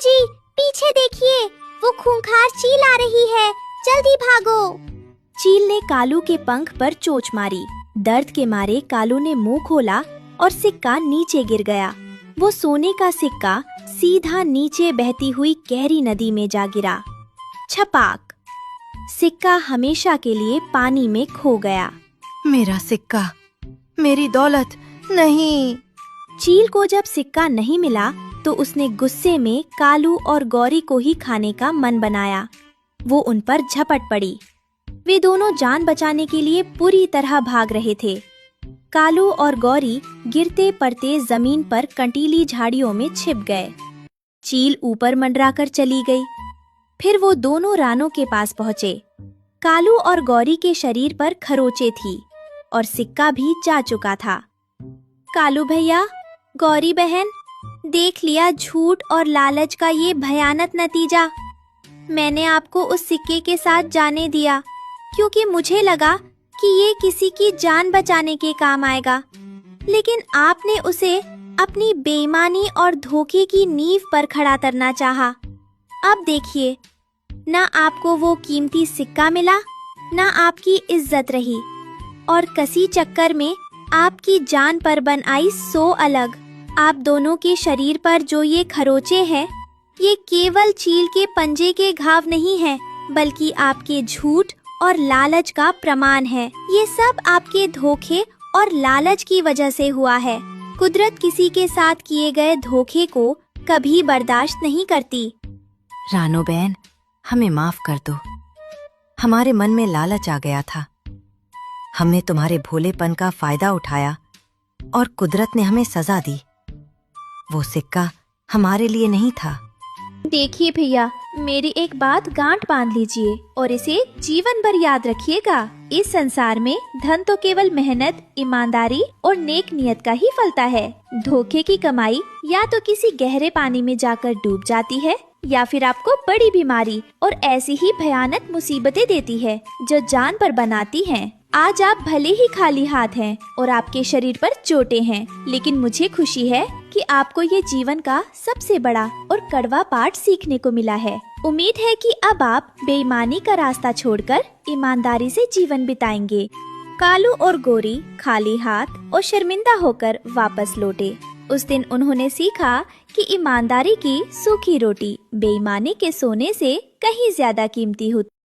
जी, पीछे देखिए, वो खूंखार चील आ रही है, जल्दी भागो। चील ने कालू के पंख पर चोंच मारी। दर्द के मारे कालू ने मुंह खोला और सिक्का नीचे गिर गया। वो सोने का सिक्का सीधा नीचे बहती हुई गहरी नदी में जा गिरा। छपाक! सिक्का हमेशा के लिए पानी में खो गया। मेरा सिक्का, मेरी दौलत नहीं। चील को जब सिक्का नहीं मिला तो उसने गुस्से में कालू और गौरी को ही खाने का मन बनाया। वो उन पर झपट पड़ी। वे दोनों जान बचाने के लिए पूरी तरह भाग रहे थे। कालू और गौरी गिरते पड़ते जमीन पर कंटीली झाड़ियों में छिप गए। चील ऊपर मंडराकर चली गई। फिर वो दोनों रानों के पास पहुँचे। कालू और गौरी के शरीर पर खरोंचे थी और सिक्का भी जा चुका था। कालू भैया, गौरी बहन, देख लिया झूठ और लालच का ये भयानक नतीजा। मैंने आपको उस सिक्के के साथ जाने दिया क्योंकि मुझे लगा कि ये किसी की जान बचाने के काम आएगा, लेकिन आपने उसे अपनी बेईमानी और धोखे की नींव पर खड़ा करना चाहा। अब देखिए, ना आपको वो कीमती सिक्का मिला, ना आपकी इज्जत रही, और कसी चक्कर में आपकी जान पर बन आई सो अलग। आप दोनों के शरीर पर जो ये खरोंचे हैं, ये केवल चील के पंजे के घाव नहीं हैं, बल्कि आपके झूठ और लालच का प्रमाण है। ये सब आपके धोखे और लालच की वजह से हुआ है। कुदरत किसी के साथ किए गए धोखे को कभी बर्दाश्त नहीं करती। रानो बहन, हमें माफ कर दो। हमारे मन में लालच आ गया था। हमने तुम्हारे भोलेपन का फायदा उठाया और कुदरत ने हमें सजा दी। वो सिक्का हमारे लिए नहीं था। देखिए भैया, मेरी एक बात गांठ बांध लीजिए और इसे जीवन भर याद रखिएगा। इस संसार में धन तो केवल मेहनत, ईमानदारी और नेक नियत का ही फलता है। धोखे की कमाई या तो किसी गहरे पानी में जाकर डूब जाती है या फिर आपको बड़ी बीमारी और ऐसी ही भयानक मुसीबतें देती है जो जान पर बनाती हैं। आज आप भले ही खाली हाथ हैं और आपके शरीर पर चोटें हैं, लेकिन मुझे खुशी है कि आपको ये जीवन का सबसे बड़ा और कड़वा पाठ सीखने को मिला है। उम्मीद है कि अब आप बेईमानी का रास्ता छोड़कर ईमानदारी से जीवन बिताएंगे। कालू और गौरी खाली हाथ और शर्मिंदा होकर वापस लौटे। उस दिन उन्होंने सीखा कि ईमानदारी की सूखी रोटी बेईमानी के सोने से कहीं ज्यादा कीमती होती।